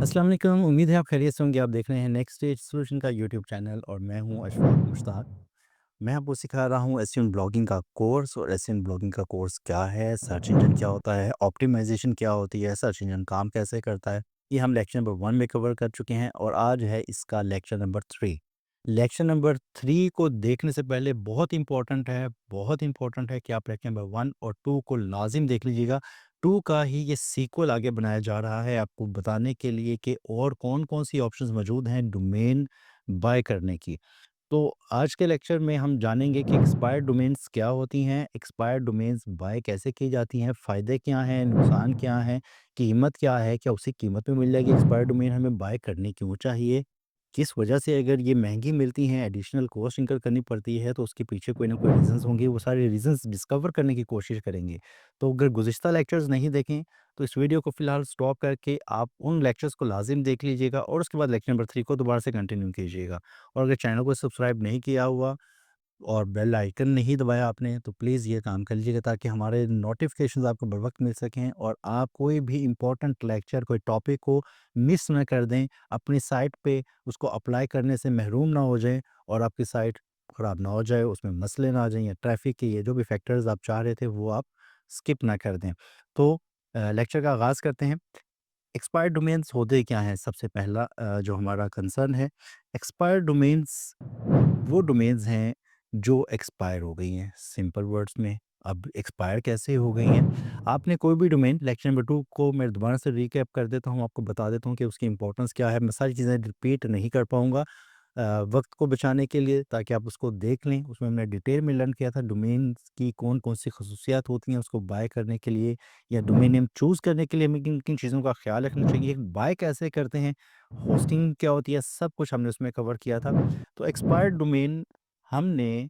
अस्सलाम वालेकुम। उम्मीद है आप खैरियत से होंगे। आप देख रहे हैं नेक्स्ट स्टेज सॉल्यूशन का यूट्यूब चैनल और मैं हूं अशफाक मुश्ताक। मैं आपको सिखा रहा हूं एसईओ ब्लॉगिंग का कोर्स। और एसईओ ब्लॉगिंग का कोर्स क्या है, सर्च इंजन क्या होता है, ऑप्टिमाइजेशन क्या होती है, सर्च इंजन काम कैसे करता है, ये हम लेक्चर नंबर 1 में कवर कर चुके हैं और आज है इसका लेक्चर नंबर 3। लेक्चर नंबर 3 को देखने से पहले बहुत इंपॉर्टेंट है कि आप लेक्चर नंबर 1 और 2 को लाजिम देख लीजिएगा। 2 का ही ये सीक्वल आगे बनाया जा रहा है आपको बताने के लिए कि और कौन-कौन सी ऑप्शंस मौजूद हैं डोमेन बाय करने की। तो आज के लेक्चर में हम जानेंगे कि एक्सपायर्ड डोमेन्स क्या होती हैं, एक्सपायर्ड डोमेन्स बाय कैसे की जाती हैं, फ़ायदे क्या हैं, नुकसान क्या हैं, कीमत क्या है, क्या उसी कीमत में मिल जाएगी एक्सपायर्ड डोमेन, हमें बाय करनी क्यों चाहिए, किस वजह से अगर ये महंगी मिलती हैं, एडिशनल कॉस्ट इनकर करनी पड़ती है, तो उसके पीछे कोई ना कोई रीज़न्स होंगे, वो सारे रीज़न्स डिस्कवर करने की कोशिश करेंगे। तो अगर गुज़िश्ता लेक्चर्स नहीं देखें, तो इस वीडियो को फ़िलहाल स्टॉप करके आप उन लेक्चर्स को लाज़िम देख लीजिएगा और उसके बाद लेक्चर नंबर 3 को दोबारा से कंटिन्यू कीजिएगा। और अगर चैनल को सब्सक्राइब नहीं किया हुआ और बेल आइकन नहीं दबाया आपने तो प्लीज़ ये काम कर लीजिएगा ताकि हमारे नोटिफिकेशंस आपको बर वक्त मिल सकें और आप कोई भी इम्पोर्टेंट लेक्चर कोई टॉपिक को मिस ना कर दें, अपनी साइट पे उसको अप्लाई करने से महरूम ना हो जाएं और आपकी साइट ख़राब ना हो जाए, उसमें मसले ना आ जाएं या ट्रैफिक के ये जो भी फैक्टर्स आप चाह रहे थे वो आप स्किप ना कर दें। तो लेक्चर का आगाज़ करते हैं। एक्सपायर्ड डोमेन्स होते क्या हैं? सबसे पहला जो हमारा कंसर्न है, एक्सपायर्ड डोमेन्स वो डोमेन्स हैं जो एक्सपायर हो गई हैं। सिंपल वर्ड्स में अब एक्सपायर कैसे हो गई हैं? आपने कोई भी डोमेन लेक्चर नंबर 2 को मैं दोबारा से रिकैप कर देता हूँ, आपको बता देता हूँ कि उसकी इम्पोर्टेंस क्या है। मैं सारी चीज़ें रिपीट नहीं कर पाऊँगा वक़्त को बचाने के लिए ताकि आप उसको देख लें। उसमें हमने डिटेल में लर्न किया था डोमेन्स की कौन-कौन सी ख़ुसूसियात होती हैं उसको बाय करने के लिए या डोमेन नेम चूज़ करने के लिए हमें किन-किन चीज़ों का ख़्याल रखना चाहिए, बाय कैसे करते हैं, होस्टिंग क्या होती है, सब कुछ हमने उसमें कवर किया था। तो एक्सपायर्ड डोमेन हमने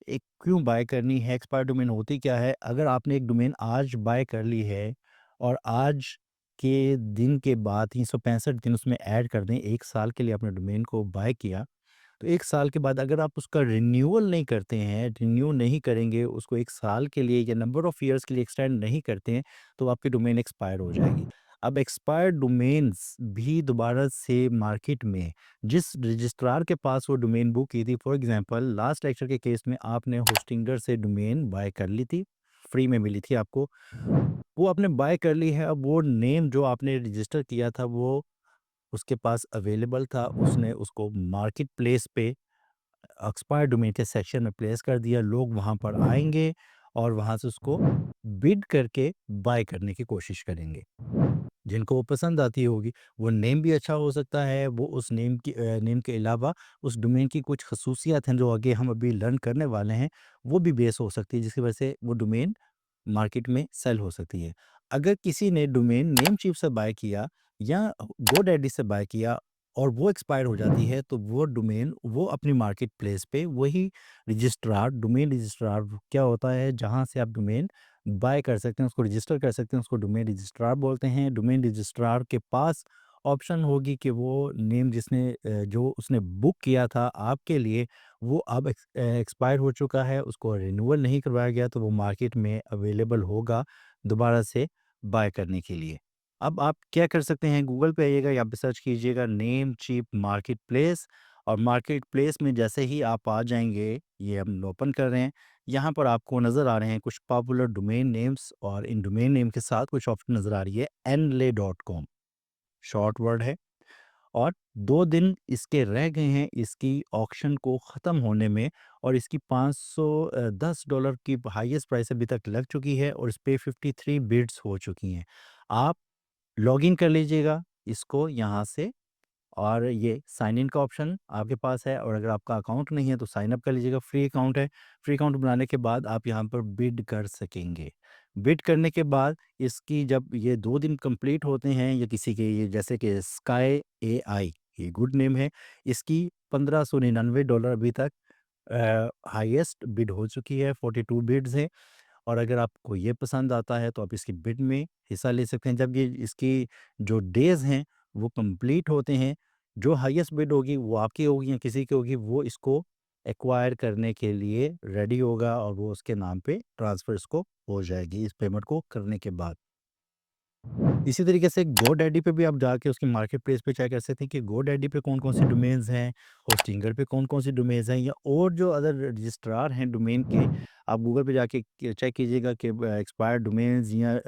एक क्यों बाय करनी है, एक्सपायर्ड डोमेन होती क्या है? अगर आपने एक डोमेन आज बाय कर ली है और आज के दिन के बाद 365 दिन उसमें ऐड कर दें, 1 साल के लिए आपने डोमेन को बाय किया, तो 1 साल के बाद अगर आप उसका रिन्यूअल नहीं करते हैं, रिन्यू नहीं करेंगे, उसको 1 साल के लिए या नंबर ऑफ ईयर्स के लिए एक्सटेंड नहीं करते हैं, तो आपकी डोमेन एक्सपायर हो जाएगी। अब एक्सपायर्ड डोमेन्स भी दोबारा से मार्केट में जिस रजिस्ट्रार के पास वो डोमेन बुक की थी, फॉर एग्ज़ाम्पल लास्ट लेक्चर के केस में आपने होस्टिंगर से डोमेन बाय कर ली थी, फ्री में मिली थी आपको। वो आपने बाय कर ली है, अब वो नेम जो आपने रजिस्टर किया था, वो उसके पास अवेलेबल था, उसने उसको मार्केट प्लेस पे एक्सपायर्ड डोमेन के सेक्शन में प्लेस कर दिया, लोग वहाँ पर आएँगे और वहाँ से उसको बिड करके बाय करने की कोशिश करेंगे। जिनको वो पसंद आती होगी, वो नेम भी अच्छा हो सकता है, वो उस नेम के अलावा उस डोमेन की कुछ ख़ुसूसियात हैं जो आगे हम अभी लर्न करने वाले हैं, वो भी बेस हो सकती है जिसकी वजह से वो डोमेन मार्केट में सेल हो सकती है। अगर किसी ने डोमेन नेमचीफ से बाय किया या गोडैडी से बाय किया और वो एक्सपायर हो जाती है, तो वो डोमेन वो अपनी मार्केट प्लेस पे वही रजिस्ट्रार डोमेन रजिस्ट्रार क्या होता है जहाँ से आप डोमेन बाय कर सकते हैं, उसको रजिस्टर कर सकते हैं, उसको डोमेन रजिस्ट्रार बोलते हैं। डोमेन रजिस्ट्रार के पास ऑप्शन होगी कि वो नेम जो उसने बुक किया था आपके लिए, वो अब एक्सपायर हो चुका है, उसको रिन्यूअल नहीं करवाया गया, तो वो मार्केट में अवेलेबल होगा दोबारा से बाय करने के लिए। अब आप क्या कर सकते हैं, गूगल पे आइएगा, यहाँ पे सर्च कीजिएगा नेम चीप मार्केट प्लेस और मार्केट प्लेस में जैसे ही आप आ जाएँगे, ये हम ओपन कर रहे हैं, यहाँ पर आपको नज़र आ रहे हैं कुछ पॉपुलर डोमेन नेम्स और इन डोमेन नेम के साथ कुछ ऑप्शन नज़र आ रही है nlay.com शॉर्ट वर्ड है और 2 दिन इसके रह गए हैं इसकी ऑक्शन को ख़त्म होने में और इसकी $10 की हाईएस्ट प्राइस अभी तक लग चुकी है और इस पे 53 बिड्स हो चुकी हैं। आप लॉगिन कर लीजिएगा इसको यहाँ से और ये साइन इन का ऑप्शन आपके पास है और अगर आपका अकाउंट नहीं है तो साइन अप कर लीजिएगा, फ्री अकाउंट है। फ्री अकाउंट बनाने के बाद आप यहाँ पर बिड कर सकेंगे। बिड करने के बाद इसकी जब ये 2 दिन कंप्लीट होते हैं या किसी के ये जैसे कि स्काई एआई ये गुड नेम है, इसकी $1599 अभी तक हाईएस्ट बिड हो चुकी है, 42 बिड्स हैं। और अगर आपको ये पसंद आता है तो आप इसकी बिड में हिस्सा ले सकते हैं। जब ये इसकी जो डेज़ हैं वो कंप्लीट होते हैं, जो हाईएस्ट बिड होगी वो आपकी होगी या किसी की होगी, वो इसको एक्वायर करने के लिए रेडी होगा और वो उसके नाम पे ट्रांसफ़र इसको हो जाएगी इस पेमेंट को करने के बाद। इसी तरीके से गोडैडी पे भी आप जाके उसकी मार्केट प्लेस पे चेक कर सकते हैं कि गोडैडी पे कौन-कौन सी डोमेन्स हैं, होस्टिंगर पे कौन-कौन सी डोमेन्स हैं या और जो अदर रजिस्ट्रार हैं डोमेन के, आप गूगल पे जाके चेक कीजिएगा कि एक्सपायर्ड डोमेन्स या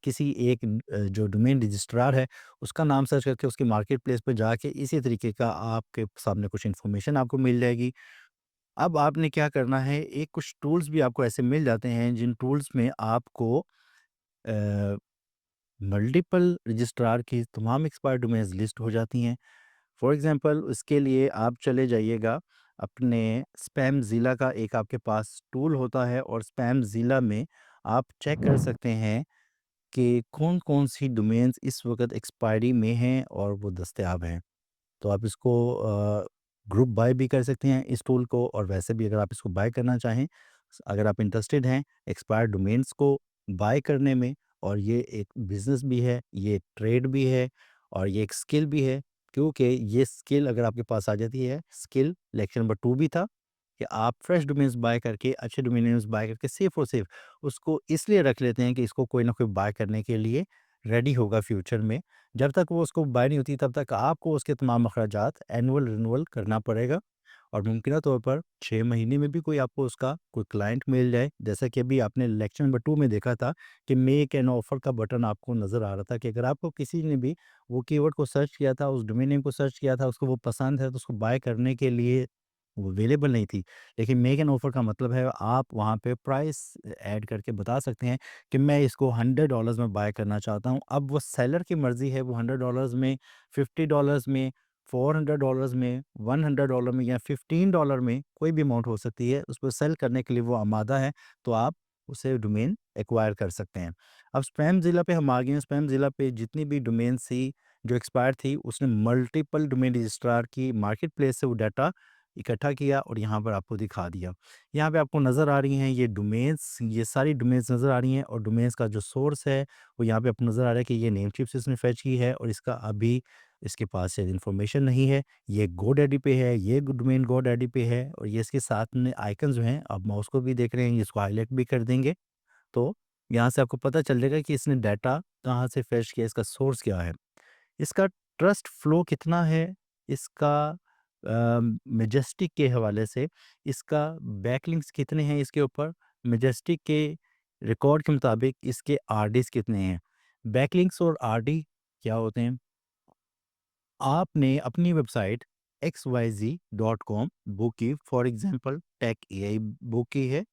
किसी एक जो डोमेन रजिस्ट्रार है, उसका नाम सर्च करके उसकी मार्केट प्लेस पे जाके इसी तरीके का आपके सामने कुछ इन्फॉर्मेशन आपको मिल जाएगी। अब आपने क्या करना है, एक कुछ टूल्स भी आपको ऐसे मिल जाते हैं, जिन टूल्स में आपको अ मल्टीपल रजिस्ट्रार की तमाम एक्सपायर्ड डोमेन्स लिस्ट हो जाती हैं। फॉर एग्ज़ाम्पल उसके लिए आप चले जाइएगा अपने स्पैमज़िला का एक आपके पास टूल होता है और स्पैमज़िला में आप चेक कर सकते हैं कि कौन-कौन सी डोमेन्स इस वक़्त एक्सपायरी में हैं और वो दस्तयाब हैं। तो आप इसको ग्रुप बाय भी कर सकते हैं इस टूल को और वैसे भी अगर आप इसको बाय करना चाहें, अगर आप इंटरेस्टेड हैं एक्सपायर्ड डोमेन्स को बाय करने में और ये एक बिज़नेस भी है, ये ट्रेड भी है और ये एक स्किल भी है, क्योंकि ये स्किल अगर आपके पास आ जाती है, स्किल लेक्चर नंबर 2 भी था कि आप फ्रेश डोमेन्स बाय करके, अच्छे डोमेन बाय करके सिर्फ़ और सिर्फ़ उसको इसलिए रख लेते हैं कि इसको कोई ना कोई बाय करने के लिए रेडी होगा फ्यूचर में। जब तक वो उसको बाय नहीं होती तब तक आपको उसके तमाम अखराजात एनुअल रिन्यूअल करना पड़ेगा और मुमकिना तौर पर 6 महीने में भी कोई आपको उसका कोई क्लाइंट मिल जाए। जैसा कि अभी आपने लेक्चर नंबर 2 में देखा था कि मेक एन ऑफर का बटन आपको नज़र आ रहा था कि अगर आपको किसी ने भी वो कीवर्ड को सर्च किया था, उस डोमेन नेम को सर्च किया था, उसको वो पसंद है तो उसको बाय करने के लिए वो अवेलेबल नहीं थी। लेकिन मेक एन ऑफर का मतलब है आप वहाँ पे प्राइस ऐड करके बता सकते हैं कि मैं इसको $100 में बाय करना चाहता हूँ। अब वो सेलर की मर्ज़ी है वो $100 में, $50 में, $400 में, $100 में या $15 में कोई भी अमाउंट हो सकती है। उसको सेल करने के लिए वो आमादा है, तो आप उसे डोमेन एक्वायर कर सकते हैं। अब स्पैमज़िला पे हम आ गए हैं, स्पैमज़िला पे जितनी भी डोमेन्स थी, जो एक्सपायर थी, उसने मल्टीपल डोमेन रजिस्ट्रार की मार्केट प्लेस से वो डाटा इकट्ठा किया और यहाँ पर आपको दिखा दिया। यहाँ पे आपको नज़र आ रही हैं ये डोमेन्स, ये सारी डोमेन्स नज़र आ रही हैं और डोमेन्स का जो सोर्स है, वो यहाँ पे आपको नज़र आ रहा है कि ये नेमचीफ से इसने फेच की है और इसका अभी इसके पास शायद इन्फॉर्मेशन नहीं है। ये गोडैडी पे है, ये डोमेन गोडैडी पे है और ये इसके साथ में आइकन्स जो हैं, आप माउस को भी देख रहे हैं, इसको हाइलाइट भी कर देंगे, तो यहाँ से आपको पता चल जाएगा कि इसने डाटा कहाँ से फेच किया, इसका सोर्स क्या है। इसका ट्रस्ट फ्लो कितना है, इसका मैजेस्टिक के हवाले से, इसका बैकलिंक्स कितने हैं इसके ऊपर, मैजेस्टिक के रिकॉर्ड के मुताबिक इसके आरडीज़ कितने हैं। बैकलिंक्स और आरडी क्या होते हैं? आपने अपनी वेबसाइट xyz.com बुक की, for example tech AI book की है।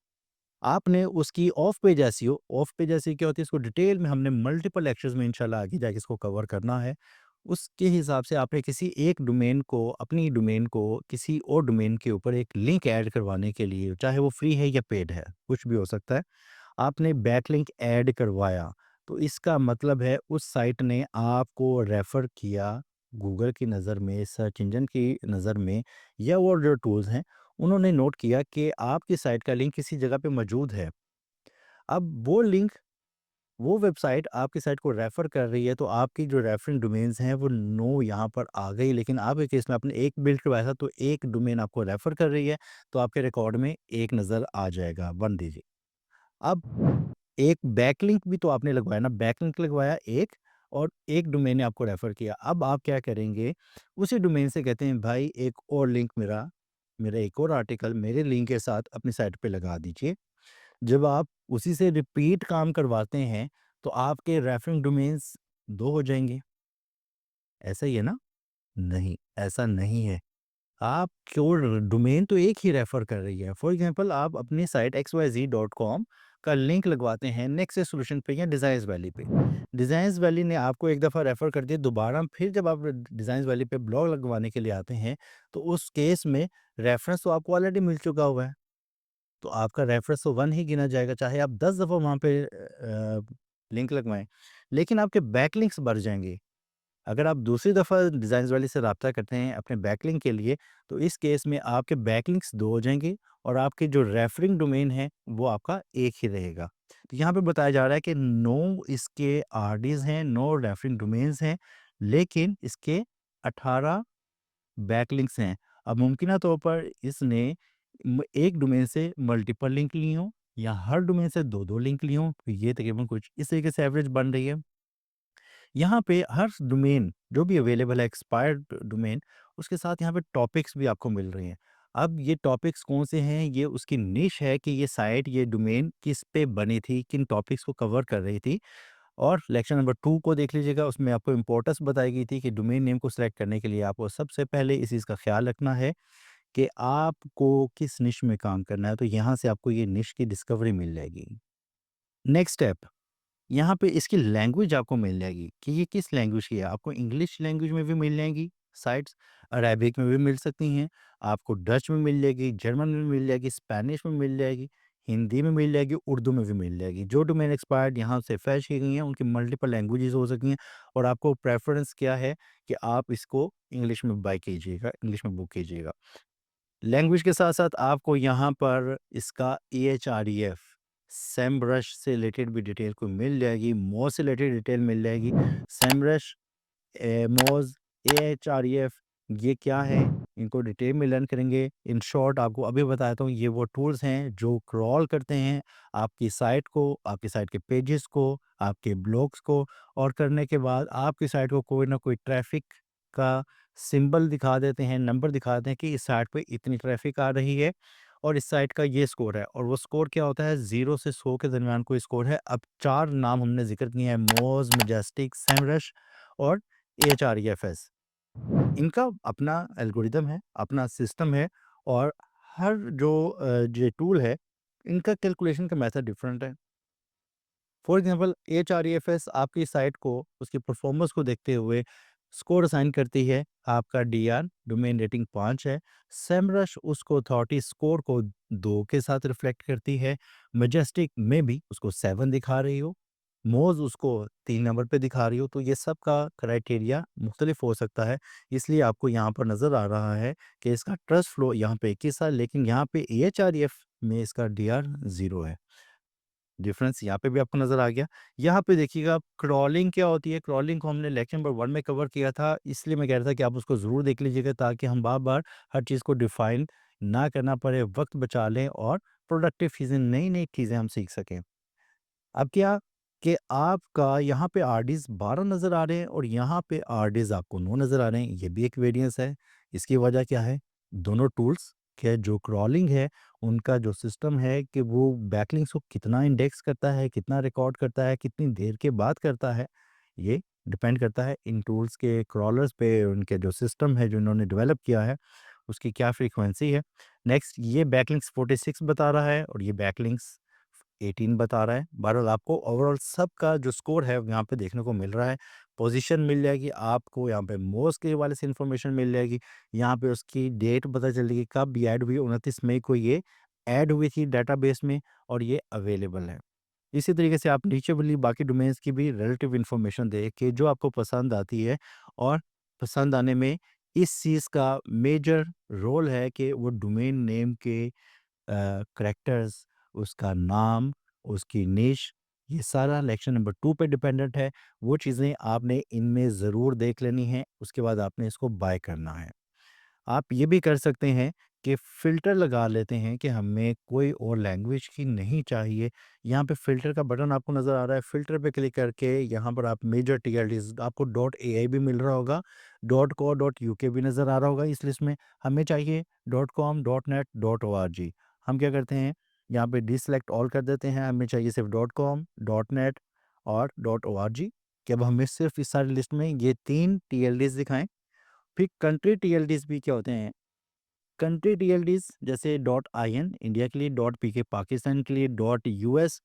आपने उसकी off page SEO, off page SEO क्या होती है, इसको डिटेल में हमने मल्टीपल लेक्चर्स में इंशाल्लाह आगे जाके इसको कवर करना है। उसके हिसाब से आपने किसी एक डोमेन को, अपनी डोमेन को किसी और डोमेन के ऊपर एक लिंक ऐड करवाने के लिए, चाहे वो फ्री है या पेड है, कुछ भी हो सकता है। आपने बैकलिंक ऐड करवाया, तो इसका मतलब है उस साइट ने आपको रेफ़र किया गूगल की नज़र में, सर्च इंजन की नज़र में या और जो टूल्स हैं, उन्होंने नोट किया कि आपकी साइट का लिंक किसी जगह पे मौजूद है। अब वो लिंक, वो वेबसाइट आपकी साइट को रेफ़र कर रही है, तो आपकी जो रेफ़रिंग डोमेन्स हैं, वो नो यहाँ पर आ गई। लेकिन आपके केस में आपने एक बिल्ड करवाया था, तो एक डोमेन आपको रेफ़र कर रही है, तो आपके रिकॉर्ड में 1 नज़र आ जाएगा, 1 दीजिए। अब एक बैकलिंक भी तो आपने लगवाया ना, बैकलिंक लगवाया एक और एक डोमेन ने आपको रेफ़र किया। अब आप क्या करेंगे, उसी डोमेन से कहते हैं भाई एक और लिंक मेरा मेरा एक और आर्टिकल मेरे लिंक के साथ अपनी साइट पे लगा दीजिए। जब आप उसी से रिपीट काम करवाते हैं, तो आपके रेफ़रिंग डोमेन्स 2 हो जाएँगे। ऐसा ही है ना? नहीं, ऐसा नहीं है। आप क्यों, डोमेन तो एक ही रेफ़र कर रही है। फॉर एग्ज़ाम्पल आप अपनी साइट xyz.com का लिंक लगवाते हैं नेक्स्ट सॉल्यूशन पे या डिज़ाइन्स वैली पे। डिज़ाइन्स वैली ने आपको एक दफ़ा रेफ़र कर दिया, दोबारा फिर जब आप डिज़ाइन्स वैली पे ब्लॉग लगवाने के लिए आते हैं, तो उस केस में रेफ़रेंस तो आपको ऑलरेडी मिल चुका हुआ है। तो आपका रेफ़रेंस तो 1 ही गिना जाएगा, चाहे आप 10 दफ़ा वहाँ पे लिंक लगवाएँ। लेकिन आपके बैकलिंक्स बढ़ जाएँगे। अगर आप दूसरी दफ़ा डिज़ाइन्स वाले से राब्ता करते हैं अपने बैकलिंक के लिए, तो इस केस में आपके बैकलिंक्स 2 हो जाएँगे और आपके जो रेफ़रिंग डोमेन है, वो आपका एक ही रहेगा। तो यहाँ पे बताया जा रहा है कि नो इसके आरडीज़ हैं, नो रेफ़रिंग डोमेन्स हैं, लेकिन इसके 18 बैकलिंक्स हैं। अब मुमकिना तौर पर इसने एक डोमेन से मल्टीपल लिंक ली हों या हर डोमेन से 2-2 लिंक ली हों, तो ये तकरीबन कुछ इस तरीके से एवरेज बन रही है। यहाँ पे हर डोमेन जो भी अवेलेबल है एक्सपायर्ड डोमेन, उसके साथ यहाँ पे टॉपिक्स भी आपको मिल रही हैं। अब ये टॉपिक्स कौन से हैं, ये उसकी निश है कि ये साइट, ये डोमेन किस पे बनी थी, किन टॉपिक्स को कवर कर रही थी। और लेक्चर नंबर 2 को देख लीजिएगा, उसमें आपको इम्पोर्टेंस बताई गई थी कि डोमेन नेम को सिलेक्ट करने के लिए आपको सबसे पहले इस चीज़ का ख्याल रखना है कि आपको किस निश में काम करना है, तो यहाँ से आपको ये निश की डिस्कवरी मिल जाएगी। नेक्स्ट स्टेप, यहाँ पे इसकी लैंग्वेज आपको मिल जाएगी कि ये किस लैंग्वेज की है। आपको इंग्लिश लैंग्वेज में भी मिल जाएंगी साइट्स, अरेबिक में भी मिल सकती हैं, आपको डच में मिल जाएगी, जर्मन में मिल जाएगी, स्पेनिश में मिल जाएगी, हिंदी में मिल जाएगी, उर्दू में भी मिल जाएगी। जो डोमेन एक्सपायर्ड यहाँ से फैच की गई हैं, उनकी मल्टीपल लैंग्वेजेस हो सकती हैं। और आपको प्रेफरेंस क्या है कि आप इसको इंग्लिश में बाय कीजिएगा, इंग्लिश में बुक कीजिएगा। लैंग्वेज के साथ-साथ आपको यहाँ पर इसका AHREF सेमरश से रिलेटेड भी डिटेल को मिल जाएगी, मोज़ से रिलेटेड डिटेल मिल जाएगी। सेमरश, मोज़, AHREF ये क्या है? इनको डिटेल में लर्न करेंगे। इन शॉर्ट आपको अभी बताता हूँ, ये वो टूल्स हैं जो क्रॉल करते हैं आपकी साइट को, आपकी साइट के पेजेस को, आपके ब्लॉग्स को, और करने के बाद आपकी साइट को कोई ना कोई ट्रैफ़िक का सिंबल दिखा देते हैं, नंबर दिखा देते हैं कि इस साइट पे इतनी ट्रैफ़िक आ रही है और इस साइट का ये स्कोर है। और वो स्कोर क्या होता है, 0 से 100 के दरमियान कोई स्कोर है। अब 4 नाम हमने ज़िक्र किए हैं, मोज़, मैजेस्टिक, सेमरश और AHREFS। इनका अपना एल्गोरिदम है, अपना सिस्टम है, और हर जो ये टूल है, इनका कैलकुलेशन का मेथड डिफरेंट है। फॉर एग्जांपल एचआरईएफएस आपकी साइट को उसकी परफॉर्मेंस को देखते हुए स्कोर असाइन करती है। आपका डीआर डोमेन रेटिंग 5 है। सेमरश उसको अथॉरिटी स्कोर को 2 के साथ रिफ्लेक्ट करती है। मैजेस्टिक में भी उसको 7 दिखा रही हो, मोज उसको 3 नंबर पे दिखा रही हो। तो ये सब का क्राइटेरिया मुख्तलिफ हो सकता है, इसलिए आपको यहाँ पर नज़र आ रहा है कि इसका ट्रस्ट फ्लो यहाँ पे 21 है, लेकिन यहाँ पे एएचआरईएफ में इसका डीआर 0 है। डिफरेंस यहाँ पे भी आपको नज़र आ गया। यहाँ पे देखिएगा क्रॉलिंग क्या होती है, क्रॉलिंग को हमने लेक्चर नंबर 1 में कवर किया था, इसलिए मैं कह रहा था कि आप उसको ज़रूर देख लीजिएगा ताकि हम बार-बार हर चीज़ को डिफ़ाइन ना करना पड़े, वक़्त बचा लें और प्रोडक्टिव चीज़ें, नई-नई चीज़ें हम सीख सकें। अब क्या कि आपका यहाँ पे आरडीज़ 12 नज़र आ रहे हैं और यहाँ पे आरडीज़ आपको 9 नज़र आ रहे हैं, ये भी एक वेरिएंस है। इसकी वजह क्या है? दोनों टूल्स के जो क्रॉलिंग है, उनका जो सिस्टम है कि वो बैकलिंक्स को कितना इंडेक्स करता है, कितना रिकॉर्ड करता है, कितनी देर के बाद करता है, ये डिपेंड करता है इन टूल्स के क्रॉलर्स पे, उनके जो सिस्टम है, जो इन्होंने डेवलप किया है, उसकी क्या फ्रीक्वेंसी है। नेक्स्ट, ये बैकलिंक्स 46 बता रहा है और ये बैकलिंक्स 18 बता रहा है। बहरहाल आपको ओवरऑल सबका जो स्कोर है यहाँ पे देखने को मिल रहा है। पोजीशन मिल जाएगी आपको, यहाँ पे मोज़ के हवाले से इन्फॉर्मेशन मिल जाएगी। यहाँ पे उसकी डेट पता चल जाएगी, कब ये ऐड हुई, 29 मई को ये ऐड हुई थी डेटाबेस में और ये अवेलेबल है। इसी तरीके से आप नीचे वाली बाकी डोमेन्स की भी रिलेटिव इन्फॉर्मेशन देख के जो आपको पसंद आती है, और पसंद आने में इस चीज़ का मेजर रोल है कि वो डोमेन नेम के करैक्टर्स, उसका नाम, उसकी निश, ये सारा लेक्चर नंबर 2 पे डिपेंडेंट है। वो चीज़ें आपने इनमें ज़रूर देख लेनी है, उसके बाद आपने इसको बाय करना है। आप ये भी कर सकते हैं कि फ़िल्टर लगा लेते हैं कि हमें कोई और लैंग्वेज की नहीं चाहिए। यहाँ पे फ़िल्टर का बटन आपको नज़र आ रहा है, फ़िल्टर पे क्लिक करके यहाँ पर आप मेजर टीएलडीज़ आपको डॉट एआई भी मिल रहा होगा, डॉट को डॉट यूके भी नज़र आ रहा होगा इस लिस्ट में। हमें चाहिए dot com, dot net, dot ORG. हम क्या करते हैं, यहाँ पे डीसेलेक्ट ऑल कर देते हैं, हमें चाहिए सिर्फ़ डॉट कॉम, डॉट नेट और डॉट ओआरजी कि अब हमें सिर्फ़ इस सारी लिस्ट में ये 3 टीएलडीज़ दिखाएँ। फिर कंट्री टीएलडीज़ भी क्या होते हैं, कंट्री टीएलडीज़ जैसे डॉट आईएन इंडिया के लिए, डॉट पीके पाकिस्तान के लिए, डॉट यूएस,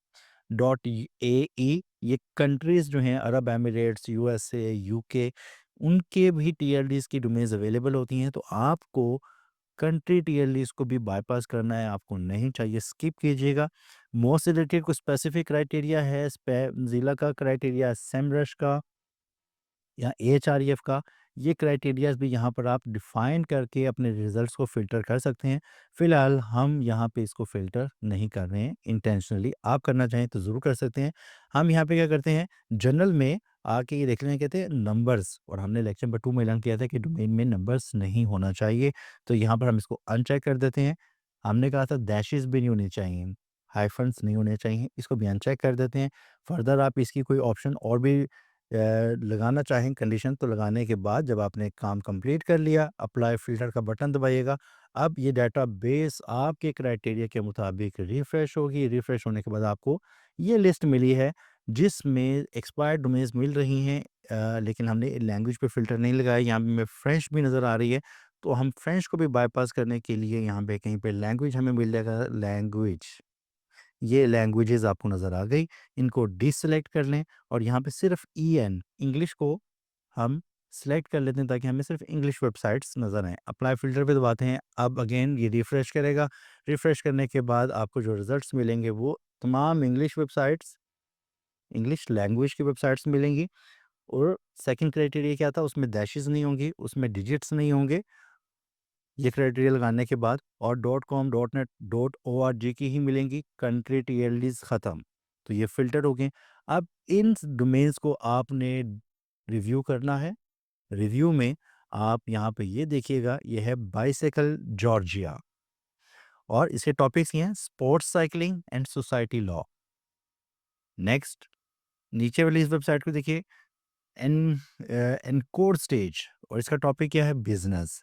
डॉट एई ये कंट्रीज़ जो हैं, अरब एमिरेट्स, यूएसए, यूके, उनके भी टीएलडीज़ की डोमेन्स अवेलेबल होती हैं। तो आपको कंट्री टीएलडीज़ को भी बायपास करना है, आपको नहीं चाहिए, स्किप कीजिएगा। मोस्ट रिलेटेड कुछ स्पेसिफिक क्राइटेरिया है, ज़िला का क्राइटेरिया, सेमरश का या एएचआरईएफ का, ये क्राइटेरियाज़ भी यहाँ पर आप डिफ़ाइन करके अपने रिज़ल्ट्स को फ़िल्टर कर सकते हैं। फ़िलहाल हम यहाँ पे इसको फ़िल्टर नहीं कर रहे हैं इंटेंशनली, आप करना चाहें तो ज़रूर कर सकते हैं। हम यहाँ पे क्या करते हैं, जनरल में आके ये देख लें, कहते हैं नंबर्स, और हमने लेक्चर नंबर 2 में ऐलान किया था कि डोमेन में नंबर्स नहीं होना चाहिए, तो यहाँ पर हम इसको अनचेक कर देते हैं। हमने कहा था डैशेज़ भी नहीं होने चाहिए, हाइफ़न्स नहीं होने चाहिए, इसको भी अनचेक कर देते हैं। फ़र्दर आप इसकी कोई ऑप्शन और भी लगाना चाहें कंडीशन तो लगाने के बाद जब आपने काम कंप्लीट कर लिया, अप्लाई फ़िल्टर का बटन दबाइएगा। अब ये डेटाबेस आपके क्राइटेरिया के मुताबिक रिफ़्रेश होगी, रिफ़्रेश होने के बाद आपको ये लिस्ट मिली है जिसमें एक्सपायर्ड डोमेन्स मिल रही हैं, लेकिन हमने लैंग्वेज पे फ़िल्टर नहीं लगाया। यहाँ पे हमें फ्रेंच भी नज़र आ रही है, तो हम फ्रेंच को भी बायपास करने के लिए यहाँ पे कहीं पे लैंग्वेज हमें मिल जाएगा, लैंग्वेज। ये लैंग्वेजेज़ आपको नज़र आ गई, इनको डीसेलेक्ट कर लें और यहाँ पे सिर्फ़ ईएन इंग्लिश को हम सेलेक्ट कर लेते हैं ताकि हमें सिर्फ़ इंग्लिश वेबसाइट्स नज़र आएँ। अप्लाई फ़िल्टर पे दबाते हैं, अब अगेन ये रिफ्रेश करेगा, रिफ्रेश करने के बाद आपको जो रिज़ल्ट्स मिलेंगे वो तमाम इंग्लिश वेबसाइट्स, इंग्लिश लैंग्वेज की वेबसाइट्स मिलेंगी। और सेकंड क्राइटेरिया क्या था, उसमें डैशेज़ नहीं होंगी, उसमें डिजिट्स नहीं होंगे। ये क्राइटेरिया लगाने के बाद और dot com, dot net, dot ORG की ही मिलेंगी, कंट्री टीएलडीज़ ख़त्म। तो ये फ़िल्टर हो गए। अब इन डोमेन्स को आपने रिव्यू करना है। रिव्यू में आप यहाँ पे ये देखिएगा, ये है बाइसाइकिल जॉर्जिया और इसके टॉपिक्स ये हैं sports cycling and society law. Next नीचे वाली इस वेबसाइट को देखिए, एन एनकोड स्टेज और इसका टॉपिक क्या है, बिजनेस।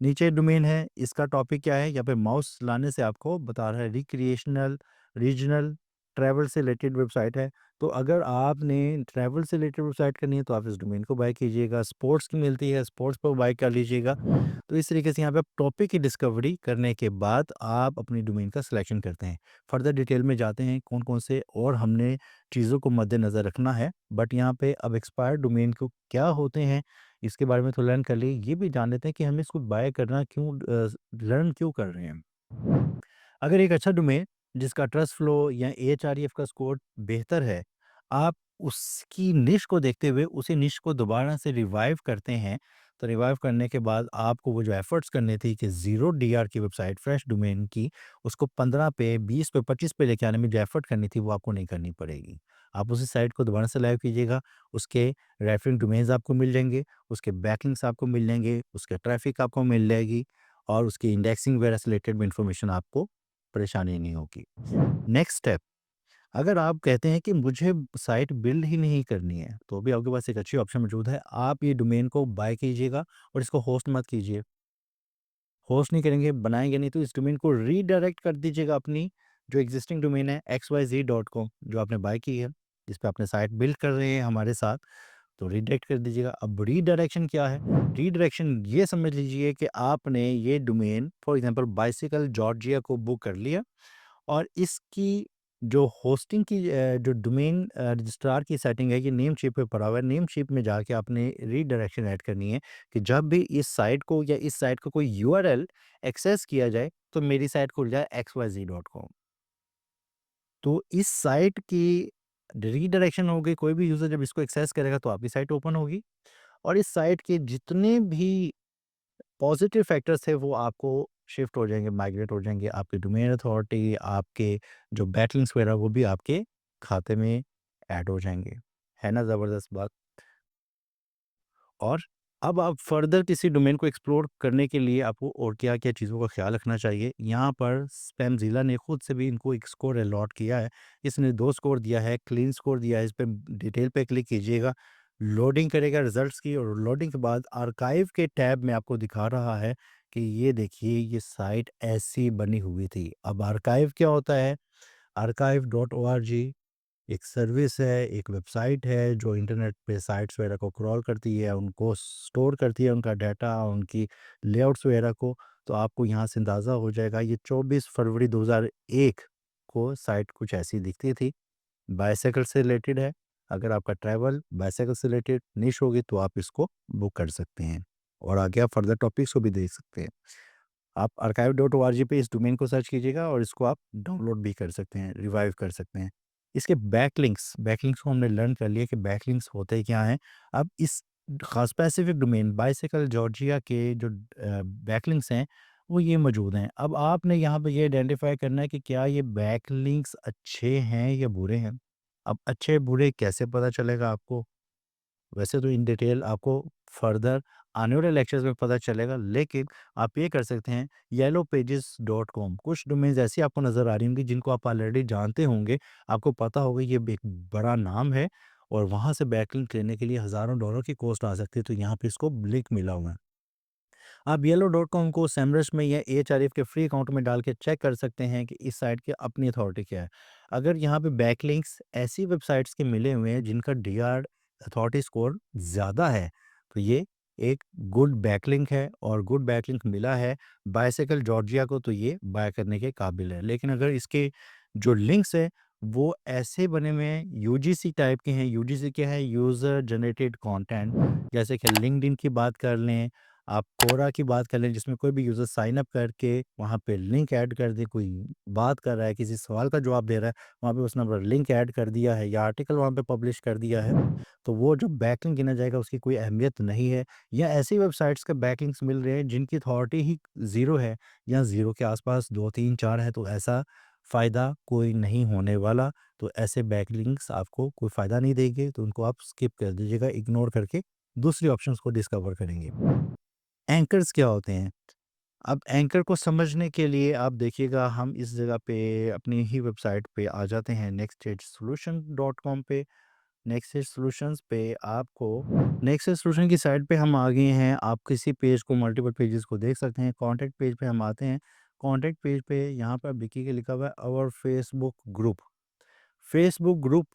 नीचे डोमेन है, इसका टॉपिक क्या है, यहाँ पे माउस लाने से आपको बता रहा है रिक्रिएशनल, रीजनल, ट्रैवल से रिलेटेड वेबसाइट है। तो अगर आपने ट्रैवल से रिलेटेड वेबसाइट करनी है तो आप इस डोमेन को बाय कीजिएगा। स्पोर्ट्स की मिलती है, स्पोर्ट्स पर बाय कर लीजिएगा। तो इस तरीके से यहाँ पे आप टॉपिक की डिस्कवरी करने के बाद आप अपनी डोमेन का सिलेक्शन करते हैं। फर्दर डिटेल में जाते हैं कौन कौन से और हमने चीज़ों को मद्देनज़र रखना है। बट यहाँ पे अब एक्सपायर्ड डोमेन को क्या होते हैं, इसके बारे में तो लर्न कर लिए, ये भी जान लेते हैं कि हमें इसको बाय करना क्यों, लर्न क्यों कर रहे हैं। अगर एक अच्छा डोमेन जिसका ट्रस्ट फ्लो या एएचआरईएफ का स्कोर बेहतर है, आप उसकी निश को देखते हुए उसी निश को दोबारा से रिवाइव करते हैं, तो रिवाइव करने के बाद आपको वो जो एफर्ट्स करनी थी कि ज़ीरो डीआर की वेबसाइट फ्रेश डोमेन की, उसको 15 पे, 20 पे, 25 पे लेके आने में जो एफर्ट करनी थी, वो आपको नहीं करनी पड़ेगी। आप उसी साइट को दोबारा से लाइव कीजिएगा, उसके रेफरिंग डोमेन्स आपको मिल जाएँगे, उसके बैकलिंक्स आपको मिल जाएँगे, उसके ट्रैफ़िक आपको मिल जाएगी और उसकी इंडेक्सिंग वगैरह से रिलेटेड भी इन्फॉर्मेशन आपको परेशानी नहीं होगी। नेक्स्ट स्टेप, अगर आप कहते हैं कि मुझे साइट बिल्ड ही नहीं करनी है, तो भी आपके पास एक अच्छी ऑप्शन मौजूद है। आप ये डोमेन को बाय कीजिएगा और इसको होस्ट मत कीजिए। होस्ट नहीं करेंगे, बनाएँगे नहीं तो इस डोमेन को रीडायरेक्ट कर दीजिएगा अपनी जो एक्सिस्टिंग डोमेन है xyz.com जो आपने बाय की है, जिस पे आपने साइट बिल्ड कर रहे हैं हमारे साथ, तो रीडायरेक्ट कर दीजिएगा। अब रीडायरेक्शन क्या है? रीडायरेक्शन ये समझ लीजिए कि आपने ये domain for example bicycle Georgia को बुक कर लिया और इसकी जो होस्टिंग की जो डोमेन रजिस्ट्रार की सेटिंग है, ये नेमशिप पे पड़ा हुआ है। नेमशिप में जाके आपने रीडायरेक्शन ऐड करनी है कि जब भी इस साइट को या इस साइट का कोई यूआरएल एक्सेस किया जाए, तो मेरी साइट खुल जाए xyz.com। तो इस साइट की रीडायरेक्शन हो गई, कोई भी यूज़र जब इसको एक्सेस करेगा तो आपकी साइट ओपन होगी और इस साइट के जितने भी पॉजिटिव फैक्टर्स थे वो आपको शिफ्ट हो जाएँगे, माइग्रेट हो जाएँगे। आपकी डोमेन अथॉरिटी, आपके जो बैकलिंक्स वगैरह वो भी आपके खाते में ऐड हो जाएँगे। है ना ज़बरदस्त बात? और अब आप फर्दर किसी डोमेन को एक्सप्लोर करने के लिए आपको और क्या-क्या चीज़ों का ख़्याल रखना चाहिए। यहाँ पर स्पैमज़ीला ने खुद से भी इनको एक स्कोर अलॉट किया है। इसने 2 स्कोर दिया है, क्लीन स्कोर दिया है। इस पे डिटेल पे क्लिक कीजिएगा, लोडिंग करेगा रिज़ल्ट्स की और लोडिंग के बाद आर्काइव के टैब में आपको दिखा रहा है कि ये देखिए ये साइट ऐसी बनी हुई थी। अब आर्काइव क्या होता है? archive.org एक सर्विस है, एक वेबसाइट है जो इंटरनेट पे साइट्स वगैरह को क्रॉल करती है, उनको स्टोर करती है, उनका डाटा, उनकी लेआउट्स वगैरह को। तो आपको यहाँ से अंदाज़ा हो जाएगा, ये 24 फरवरी 2001 को साइट कुछ ऐसी दिखती थी। बाइसाइकिल से रिलेटेड है। अगर आपका ट्रैवल बाइसाइकिल से रिलेटेड निश होगी तो आप इसको बुक कर सकते हैं और आगे आप फर्दर टॉपिक्स को भी देख सकते हैं। आप archive.org पे इस डोमेन को सर्च कीजिएगा और इसको आप डाउनलोड भी कर सकते हैं, रिवाइव कर सकते हैं। इसके बैकलिंक्स को हमने लर्न कर लिया कि बैकलिंक्स होते क्या हैं। अब इस ख़ास स्पेसिफिक डोमेन बाइसाइकिल जॉर्जिया के जो बैकलिंक्स हैं, वो ये मौजूद हैं। अब आपने यहाँ पे ये आइडेंटिफ़ाई करना है कि क्या ये बैकलिंक्स अच्छे हैं या बुरे हैं? अब अच्छे-बुरे कैसे पता चलेगा आपको? वैसे तो इन डिटेल आपको फर्दर आने वाले लेक्चर्स में पता चलेगा, लेकिन आप ये कर सकते हैं yellowpages.com कुछ डोमेन्स ऐसी आपको नज़र आ रही होंगी जिनको आप ऑलरेडी जानते होंगे, आपको पता होगा ये एक बड़ा नाम है और वहाँ से बैकलिंक लेने के लिए हज़ारों डॉलर की कॉस्ट आ सकती है, तो यहाँ पे इसको लिंक मिला हुआ है। आप येलो.com को सेमरश में या एएचआरएफ के फ्री अकाउंट में डाल के चेक कर सकते हैं कि इस साइट की अपनी अथॉरिटी क्या है। अगर यहाँ पे बैकलिंक्स ऐसी वेबसाइट्स के मिले हुए हैं जिनका डीआर अथॉरिटी स्कोर ज़्यादा है, तो ये एक गुड बैकलिंक है और गुड बैकलिंक मिला है बाइसाइकिल जॉर्जिया को, तो ये बाय करने के काबिल है। लेकिन अगर इसके जो लिंक्स है वो ऐसे बने हुए हैं, यूजीसी टाइप के हैं। यूजीसी क्या है? User generated content. जैसे कि लिंक्डइन की बात कर लें, आप कोरा की बात कर लें, जिसमें कोई भी यूज़र साइन अप करके वहाँ पे लिंक ऐड कर दे, कोई बात कर रहा है, किसी सवाल का जवाब दे रहा है, वहाँ पे उसने अपना लिंक ऐड कर दिया है या आर्टिकल वहाँ पे पब्लिश कर दिया है, तो वो जो बैकलिंक गिना जाएगा उसकी कोई अहमियत नहीं है। या ऐसी वेबसाइट्स के बैकलिंक्स मिल रहे हैं जिनकी अथॉरिटी ही ज़ीरो है या ज़ीरो के आस-पास 2, 3, 4 है, तो ऐसा फ़ायदा कोई नहीं होने वाला। तो ऐसे बैकलिंक्स आपको कोई फ़ायदा नहीं देंगे, तो उनको आप स्किप कर दीजिएगा, इग्नोर करके दूसरी ऑप्शंस को डिस्कवर करेंगे। एंकर्स क्या होते हैं? अब एंकर को समझने के लिए आप देखिएगा, हम इस जगह पे अपनी ही वेबसाइट पे आ जाते हैं nextedge.solution.com पे। नेक्स्ट सॉल्यूशंस पे आपको नेक्स्ट सॉल्यूशन की साइट पे हम आ गए हैं। आप किसी पेज को, मल्टीपल पेजेस को देख सकते हैं। कॉन्टैक्ट पेज पे हम आते हैं। कॉन्टैक्ट पेज पे यहाँ पर आप देखिए लिखा हुआ है our Facebook group. Facebook group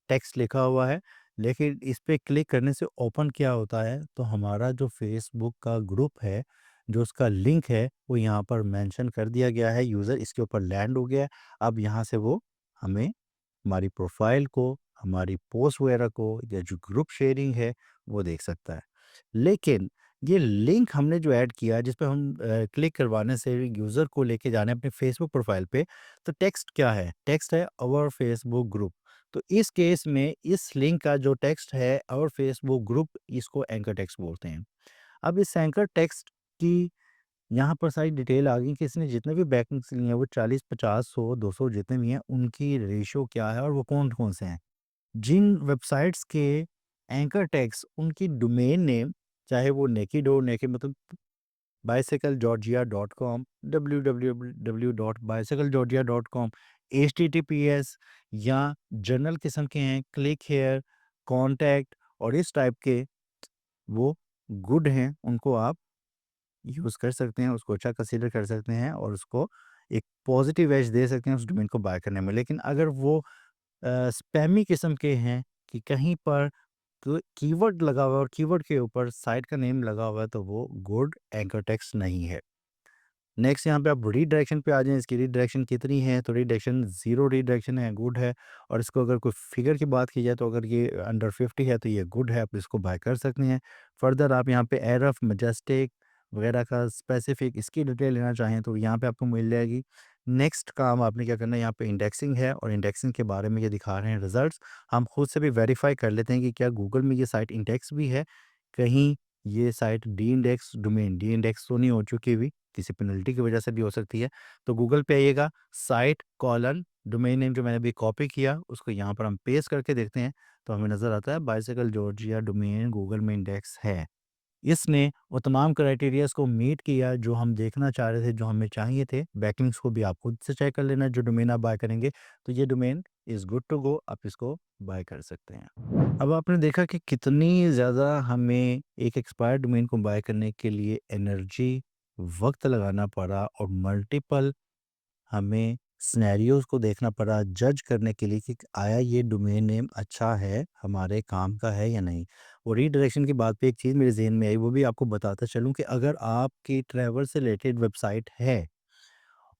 text लिखा हुआ है, लेकिन इस पे क्लिक करने से ओपन क्या होता है, तो हमारा जो फेसबुक का ग्रुप है, जो उसका लिंक है, वो यहाँ पर मेंशन कर दिया गया है। यूज़र इसके ऊपर लैंड हो गया है। अब यहाँ से वो हमें हमारी प्रोफाइल को, हमारी पोस्ट वगैरह को या जो ग्रुप शेयरिंग है, वो देख सकता है। लेकिन ये लिंक हमने जो ऐड किया जिस पे हम क्लिक करवाने से यूज़र को लेके जाना है अपने फेसबुक प्रोफाइल पे, तो टेक्स्ट क्या है? टेक्स्ट है आवर फेसबुक ग्रुप। तो इस केस में इस लिंक का जो टेक्स्ट है आवर फेसबुक ग्रुप, इसको एंकर टेक्स्ट बोलते हैं। अब इस एंकर टेक्स्ट की यहाँ पर सारी डिटेल आ गई कि इसने जितने भी बैकलिंक्स लिए हैं वो 40, 50, 100, 200 जितने भी हैं, उनकी रेशियो क्या है और वो कौन-कौन से हैं। जिन वेबसाइट्स के एंकर टैग्स, उनकी डोमेन नेम, चाहे वो नेकिड हो, नेकिड मतलब bicyclegeorgia.com, www.bicyclegeorgia.com, https या जनरल किस्म के हैं, क्लिक हेयर, कॉन्टैक्ट और इस टाइप के, वो गुड हैं, उनको आप यूज़ कर सकते हैं, उसको अच्छा कंसीडर कर सकते हैं और उसको एक पॉजिटिव एज दे सकते हैं उस डोमेन को बाय करने में। लेकिन अगर वो स्पैमी किस्म के हैं कि कहीं पर कीवर्ड लगा हुआ है और कीवर्ड के ऊपर साइट का नेम लगा हुआ है, तो वो गुड एंकर टेक्स्ट नहीं है। नेक्स्ट यहाँ पे आप रीडायरेक्शन पे आ जाएँ, इसकी रीडायरेक्शन कितनी है, तो रीडायरेक्शन 0 रीडायरेक्शन है, गुड है। और इसको अगर कोई फिगर की बात की जाए तो अगर ये अंडर 50 है तो ये गुड है, आप इसको बाय कर सकते हैं। फर्दर आप यहाँ पे एरफ, मैजेस्टिक वगैरह का स्पेसिफिक इसकी डिटेल लेना चाहें तो यहाँ पे आपको मिल जाएगी। नेक्स्ट काम आपने क्या करना है, यहाँ पे इंडेक्सिंग है और इंडेक्सिंग के बारे में ये दिखा रहे हैं रिजल्ट्स। हम खुद से भी वेरीफाई कर लेते हैं कि क्या गूगल में ये साइट इंडेक्स भी है, कहीं ये साइट डी-इंडेक्स डोमेन डी-इंडेक्स तो नहीं हो चुकी हुई, किसी पेनल्टी की वजह से भी हो सकती है। तो गूगल पे आइएगा, साइट कॉलन डोमेन नेम जो मैंने अभी कॉपी किया, उसको यहाँ पर हम पेस्ट करके देखते हैं, तो हमें नज़र आता है बाइसाइकिल जॉर्जिया डोमेन गूगल में इंडेक्स है। इसने वो तमाम क्राइटेरियाज़ को मीट किया जो हम देखना चाह रहे थे, जो हमें चाहिए थे। बैकलिंक्स को भी आप खुद से चेक कर लेना जो डोमेन आप बाय करेंगे, तो ये domain is good to go, आप इसको बाय कर सकते हैं। अब आपने देखा कि कितनी ज़्यादा हमें एक एक्सपायर्ड डोमेन को बाय करने के लिए एनर्जी, वक़्त लगाना पड़ा और मल्टीपल हमें सिनेरियोज़ को देखना पड़ा जज करने के लिए कि आया ये डोमेन नेम अच्छा है, हमारे काम का है या नहीं। और रीडायरेक्शन की बात पे एक चीज़ मेरे ज़हन में आई, वो भी आपको बताता चलूँ कि अगर आपकी ट्रैवल से रिलेटेड वेबसाइट है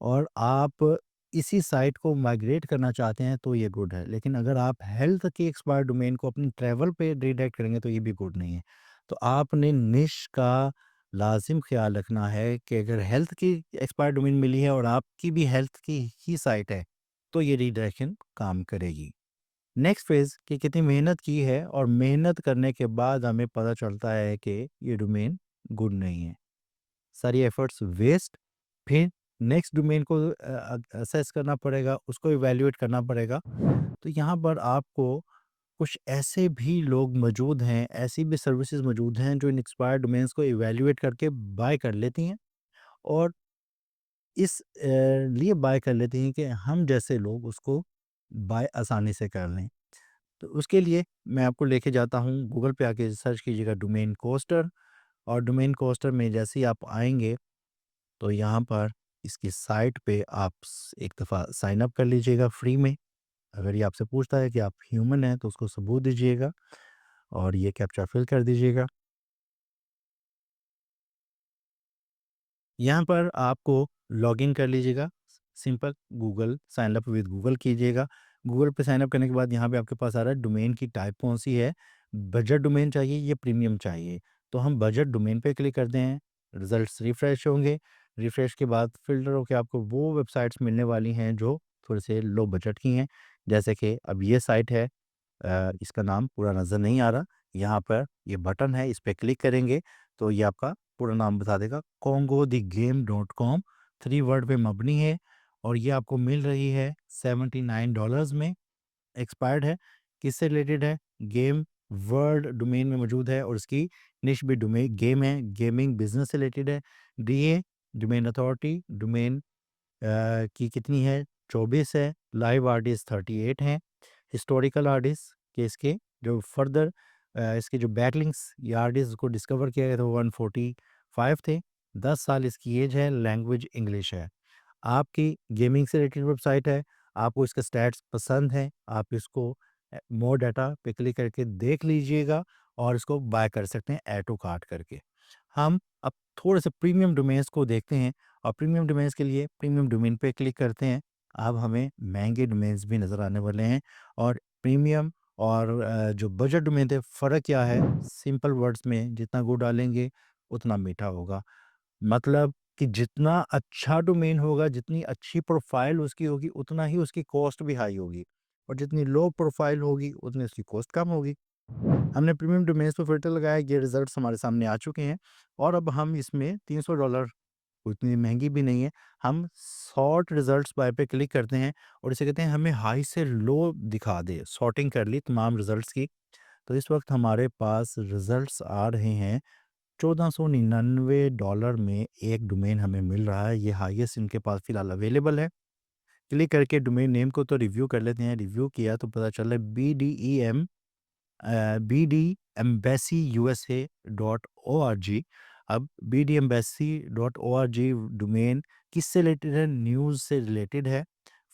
और आप इसी साइट को माइग्रेट करना चाहते हैं तो ये गुड है। लेकिन अगर आप हेल्थ की एक्सपायर्ड डोमेन को अपनी ट्रैवल पे रीडायरेक्ट करेंगे तो ये भी गुड नहीं है। तो आपने निश का लाज़िम ख़्याल रखना है कि अगर हेल्थ की एक्सपायर्ड डोमेन मिली है और आपकी भी हेल्थ की ही साइट है, तो ये रीडायरेक्शन काम करेगी। नेक्स्ट फ़ेज़ कि कितनी मेहनत की है और मेहनत करने के बाद हमें पता चलता है कि ये डोमेन गुड नहीं है। सारी एफर्ट्स वेस्ट, फिर नेक्स्ट डोमेन को असेस करना पड़ेगा, उसको इवैल्यूएट करना पड़ेगा। तो यहाँ पर आपको कुछ ऐसे भी लोग मौजूद हैं, ऐसी भी सर्विसेज़ मौजूद हैं जो इन एक्सपायर्ड डोमेन्स को इवैल्यूएट करके बाय कर लेती हैं और इस लिए बाय कर लेती हैं कि हम जैसे लोग उसको बाय आसानी से कर लें। तो उसके लिए मैं आपको लेके जाता हूँ, गूगल पे आके सर्च कीजिएगा डोमेन कोस्टर, और डोमेन कोस्टर में जैसे ही आप आएँगे, तो यहाँ पर इसकी साइट पे आप एक दफ़ा साइन अप कर लीजिएगा फ्री में। अगर ये आपसे पूछता है कि आप ह्यूमन हैं, तो उसको सबूत दीजिएगा और ये कैप्चा फिल कर दीजिएगा। यहाँ पर आपको लॉगिन कर लीजिएगा, simple Google sign up with Google कीजिएगा। गूगल पे साइन अप करने के बाद यहाँ पे आपके पास आ रहा है डोमेन की टाइप कौन-सी है, बजट डोमेन चाहिए या प्रीमियम चाहिए। तो हम बजट डोमेन पे क्लिक करते हैं, रिज़ल्ट्स रिफ्रेश होंगे, रिफ्रेश के बाद फ़िल्टर होके आपको वो वेबसाइट्स मिलने वाली हैं जो थोड़े से लो बजट की हैं। जैसे कि अब ये साइट है, इसका नाम पूरा नज़र नहीं आ रहा, यहाँ पर ये बटन है, इस पे क्लिक करेंगे तो ये आपका पूरा नाम बता देगा, congothegame.com, 3 वर्ड पे मबनी है और ये आपको मिल रही है $79 में, एक्सपायर्ड है। किससे रिलेटेड है? गेम वर्ल्ड डोमेन में मौजूद है और इसकी निश भी डोमेन गेम है, गेमिंग बिज़नेस से रिलेटेड है। डीए डोमेन अथॉरिटी, डोमेन की कितनी है? 24 है, लाइव आर्टिस्ट 38 हैं, हिस्टोरिकल आर्टिस्ट के इसके जो फर्दर इसके जो बैकलिंक्स ये आर्टिस्ट को डिस्कवर किया गया था वो 145 थे, 10 साल इसकी एज है, लैंग्वेज इंग्लिश है। आपकी गेमिंग से रिलेटेड वेबसाइट है, आपको इसके स्टैट्स पसंद हैं, आप इसको मोर डाटा पे क्लिक करके देख लीजिएगा और इसको बाय कर सकते हैं ऐड टू कार्ट करके। हम अब थोड़े से प्रीमियम डोमेन्स को देखते हैं और प्रीमियम डोमेन्स के लिए प्रीमियम डोमेन पे क्लिक करते हैं। अब हमें महँगे डोमेन्स भी नज़र आने वाले हैं और प्रीमियम और जो बजट डोमेन थे, फ़र्क क्या है? सिंपल वर्ड्स में जितना गुड़ डालेंगे, उतना मीठा होगा। मतलब कि जितना अच्छा डोमेन होगा, जितनी अच्छी प्रोफ़ाइल उसकी होगी, उतना ही उसकी कॉस्ट भी हाई होगी और जितनी लो प्रोफ़ाइल होगी, उतनी उसकी कॉस्ट कम होगी। हमने प्रीमियम डोमेन्स पे फ़िल्टर लगाया, ये रिज़ल्ट्स हमारे सामने आ चुके हैं और अब हम इसमें $300, उतनी महँगी भी नहीं है, हम सॉर्ट रिज़ल्ट्स बाय पे क्लिक करते हैं और इसे कहते हैं हमें हाई से लो दिखा दे। सॉर्टिंग कर ली तमाम रिज़ल्ट्स की, तो इस वक़्त हमारे पास रिज़ल्ट्स आ रहे हैं $1499 में एक डोमेन हमें मिल रहा है, ये हाईएस्ट इनके पास फ़िलहाल अवेलेबल है। क्लिक करके डोमेन नेम को तो रिव्यू कर लेते हैं, रिव्यू किया तो पता चला BDEM BD Embassy USA .org। अब BD Embassy .org डोमेन किससे रिलेटेड है? न्यूज़ से रिलेटेड है।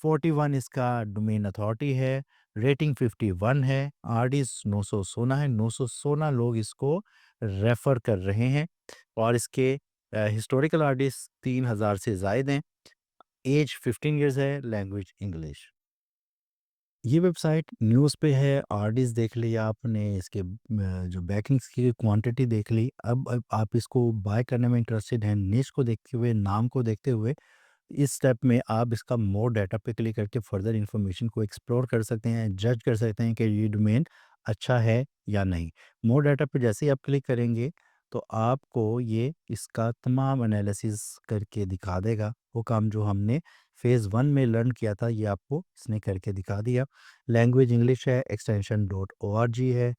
41 इसका डोमेन अथॉरिटी है, रेटिंग 51 है, आरडीएस 916 है, 916 लोग इसको रेफ़र कर रहे हैं और इसके हिस्टोरिकल आर्टिस्ट 3000 से ज़ायद हैं, एज 15 इयर्स है, लैंग्वेज इंग्लिश। ये वेबसाइट न्यूज़ पे है, आरडीएस देख लिया आपने, इसके जो बैकलिंक्स की क्वांटिटी देख ली। अब आप इसको बाय करने में इंटरेस्टेड हैं, निश को देखते हुए, नाम को देखते हुए, इस स्टेप में आप इसका मोर डाटा पे क्लिक करके फर्दर इन्फॉर्मेशन को एक्सप्लोर कर सकते हैं, जज कर सकते हैं कि ये डोमेन अच्छा है या नहीं। मोर डाटा पे जैसे ही आप क्लिक करेंगे, तो आपको ये इसका तमाम एनालिसिस करके दिखा देगा। वो काम जो हमने फ़ेज़ 1 में लर्न किया था, ये आपको इसने करके दिखा दिया। लैंग्वेज इंग्लिश है, एक्सटेंशन .org है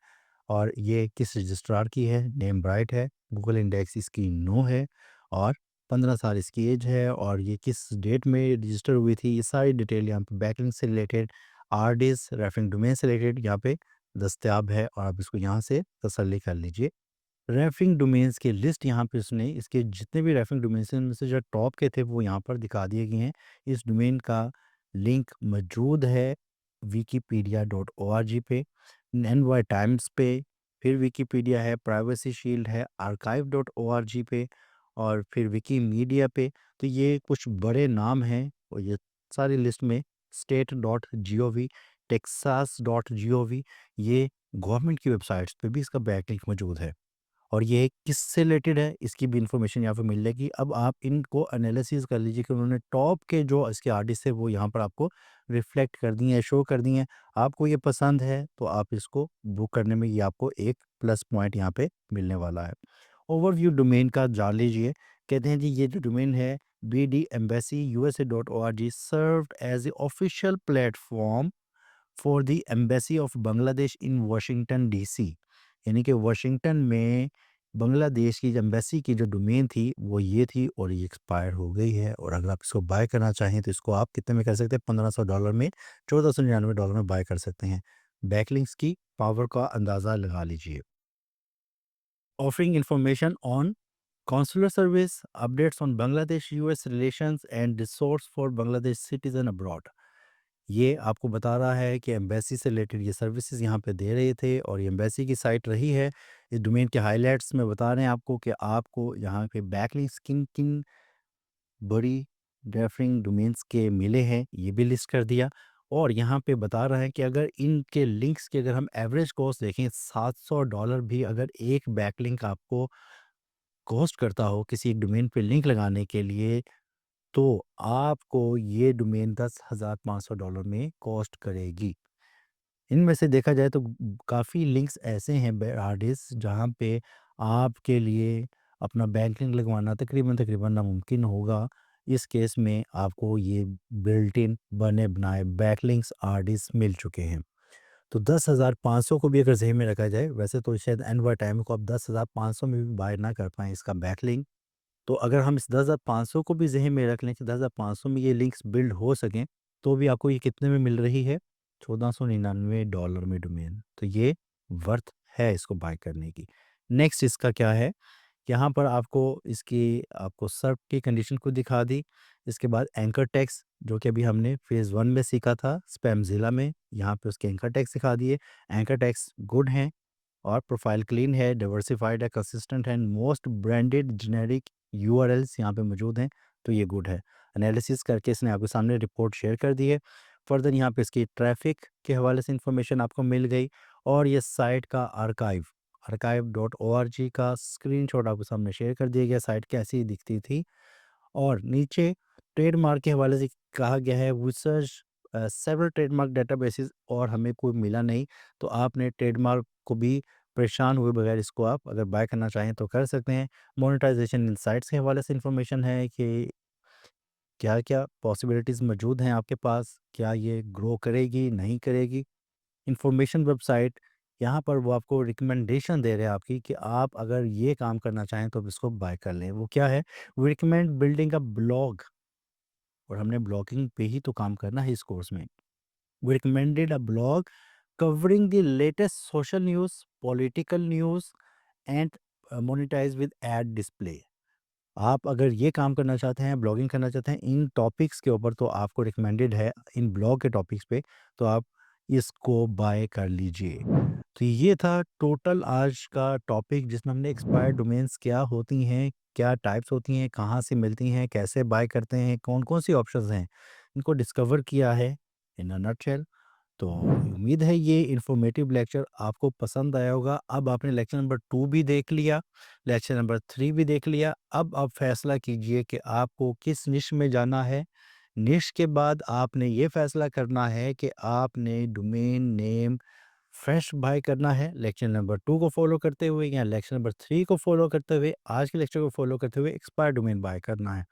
और ये किस रजिस्ट्रार की है? नेम ब्राइट है, गूगल इंडेक्स इसकी नो है और 15 साल इसकी एज है और ये किस डेट में रजिस्टर हुई थी, ये सारी डिटेल यहाँ पे बैकलिंक से रिलेटेड, आरडीएस रेफरिंग डोमेन से रिलेटेड यहाँ पे दस्तयाब है और आप इसको यहाँ से तसल्ली कर लीजिए। रेफरिंग डोमेन्स की लिस्ट यहाँ पे उसने इसके जितने भी रेफरिंग डोमेन्स हैं, उनमें से जो टॉप के थे वो यहाँ पर दिखा दिए गए हैं। इस डोमेन का लिंक मौजूद है Wikipedia dot O R G पे, एनवाई टाइम्स पे, फिर विकिपीडिया है, प्राइवेसी शील्ड है, archive dot O R G पे और फिर विकीमीडिया पे। तो ये कुछ बड़े नाम हैं और ये सारी लिस्ट में state dot G O V, Texas dot G O V, ये गवर्नमेंट की वेबसाइट्स पे भी इसका बैकलिंक मौजूद है। और ये किससे रिलेटेड है, इसकी भी इन्फॉर्मेशन यहाँ पे मिल जाएगी। अब आप इनको एनालिसिस कर लीजिए कि उन्होंने टॉप के जो इसके आर्टिस्ट है वो यहाँ पर आपको रिफ्लेक्ट कर दिए हैं, शो कर दिए हैं। आपको ये पसंद है तो आप इसको बुक करने में ये आपको एक प्लस पॉइंट यहाँ पे मिलने वाला है। ओवरव्यू डोमेन का जान लीजिए। कहते हैं जी ये जो डोमेन है bdembassyusa.org served as a official platform for the embassy of Bangladesh in Washington DC. यानी कि वाशिंगटन में बांग्लादेश की एम्बेसी की जो डोमेन थी वो ये थी और ये एक्सपायर हो गई है और अगर आप इसको बाय करना चाहें तो इसको आप कितने में कर सकते हैं? $1500 में, $1499 में बाय कर सकते हैं। बैकलिंक्स की पावर का अंदाज़ा लगा लीजिए। Offering information on consular service, updates on Bangladesh US relations and resource for Bangladesh citizen abroad। ये आपको बता रहा है कि एम्बेसी से रिलेटेड ये सर्विसेज यहाँ पे दे रहे थे और ये एम्बेसी की साइट रही है। इस डोमेन के हाइलाइट्स में बता रहे हैं आपको कि आपको यहाँ पे बैकलिंक्स किन किन बड़ी रेफरिंग डोमेन्स के मिले हैं, ये भी लिस्ट कर दिया। और यहाँ पे बता रहा है कि अगर इनके लिंक्स की अगर हम एवरेज कॉस्ट देखें, $700 भी अगर एक बैकलिंक आपको कॉस्ट करता हो किसी एक डोमेन पे लिंक लगाने के लिए, तो आपको ये डोमेन $10,500 में कॉस्ट करेगी। इनमें से देखा जाए तो काफ़ी लिंक्स ऐसे हैं हार्डिस जहाँ पे आपके लिए अपना बैंक लिंक लगवाना तकरीबन तकरीबन नामुमकिन होगा। इस केस में आपको ये बिल्ट इन बने बनाए बैकलिंक्स हार्डिस मिल चुके हैं। तो 10,500 को भी अगर ज़हन में रखा जाए, वैसे तो शायद एंड बाय टाइम को आप 10,500 में भी बाय ना कर पाएँ इसका बैकलिंक। तो अगर हम इस 10,500 को भी ज़हन में रख लें कि 10,500 में ये लिंक्स बिल्ड हो सकें, तो भी आपको ये कितने में मिल रही है? $1499 में डोमेन। तो ये वर्थ है इसको बाय करने की। नेक्स्ट इसका क्या है? यहाँ पर आपको सर्फ की कंडीशन को दिखा दी। इसके बाद एंकर टैग्स जो कि अभी हमने फ़ेज़ 1 में सीखा था स्पैमज़िला में, यहाँ पे उसके एंकर टैग्स दिखा दिए। एंकर टैग्स गुड हैं और प्रोफाइल क्लीन है, डाइवर्सिफाइड है, कंसिस्टेंट है and most branded generic URLs यहाँ पे मौजूद हैं, तो ये गुड है। एनालिसिस करके इसने आपके सामने रिपोर्ट शेयर कर दी है। फर्दर यहाँ पे इसकी ट्रैफ़िक के हवाले से इन्फॉर्मेशन आपको मिल गई और ये साइट का archive.org का स्क्रीनशॉट आपके सामने शेयर कर दिया गया, साइट कैसी दिखती थी। और नीचे ट्रेडमार्क के हवाले से कहा गया है we search several trademark databases और हमें कोई मिला नहीं, तो आपने ट्रेडमार्क को भी परेशान हुए बगैर इसको आप अगर बाय करना चाहें तो कर सकते हैं। मोनेटाइजेशन इनसाइट्स के हवाले से इन्फॉर्मेशन है कि क्या-क्या पॉसिबिलिटीज़ मौजूद हैं आपके पास, क्या ये ग्रो करेगी, नहीं करेगी। इन्फॉर्मेशन वेबसाइट यहाँ पर वो आपको रिकमेंडेशन दे रहे हैं आपकी कि आप अगर ये काम करना चाहें तो आप इसको बाय कर लें। वो क्या है? We recommend building a blog और हमने ब्लॉगिंग पे ही तो काम करना है इस कोर्स में। We recommended a blog covering the latest social news, political news and monetize with ad display. आप अगर ये काम करना चाहते हैं, ब्लॉगिंग करना चाहते हैं इन टॉपिक्स के ऊपर, तो आपको रिकमेंडेड है इन ब्लॉग के टॉपिक्स पे, तो आप इसको बाय कर लीजिए। तो ये था टोटल आज का टॉपिक जिसमें हमने एक्सपायर्ड डोमेन्स क्या होती हैं, क्या टाइप्स होती हैं, कहाँ से मिलती हैं, कैसे बाय करते हैं, कौन-कौन सी ऑप्शंस हैं, इनको डिस्कवर किया है इन अ नटशेल। तो उम्मीद है ये इन्फॉर्मेटिव लेक्चर आपको पसंद आया होगा। अब आपने लेक्चर नंबर 2 भी देख लिया, लेक्चर नंबर 3 भी देख लिया। अब आप फैसला कीजिए कि आपको किस निश में जाना है। निश के बाद आपने ये फैसला करना है कि आपने डोमेन नेम फ्रेश बाय करना है लेक्चर नंबर 2 को फॉलो करते हुए या लेक्चर नंबर 3 को फॉलो करते हुए, आज के लेक्चर को फॉलो करते हुए एक्सपायर डोमेन बाय करना है।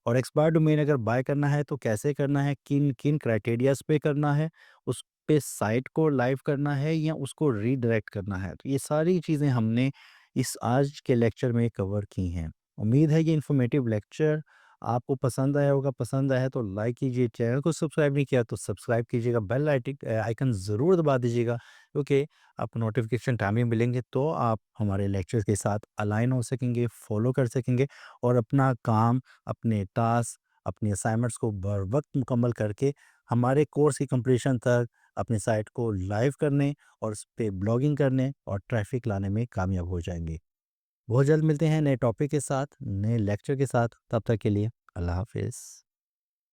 और एक्सपायर डोमेन अगर बाय करना है तो कैसे करना है, किन-किन क्राइटेरियाज़ पे करना है, उस पे साइट को लाइव करना है या उसको रीडायरेक्ट करना है। तो ये सारी चीज़ें हमने इस आज के लेक्चर में कवर की हैं। उम्मीद है ये इन्फॉर्मेटिव लेक्चर आपको पसंद आया होगा। पसंद आया है तो लाइक कीजिए, चैनल को सब्सक्राइब नहीं किया तो सब्सक्राइब कीजिएगा, बेल आइकन ज़रूर दबा दीजिएगा, क्योंकि आपको नोटिफ़िकेशन टाइम में मिलेंगे तो आप हमारे लेक्चर्स के साथ अलाइन हो सकेंगे, फॉलो कर सकेंगे और अपना काम, अपने टास्क, अपनी असाइनमेंट्स को बर वक़्त मुकम्मल करके हमारे कोर्स की कंप्लीशन तक अपनी साइट को लाइव करने और उस पे ब्लॉगिंग करने और ट्रैफ़िक लाने में कामयाब हो जाएँगे। बहुत जल्द मिलते हैं नए टॉपिक के साथ, नए लेक्चर के साथ, तब तक के लिए अल्लाह हाफ़िज़।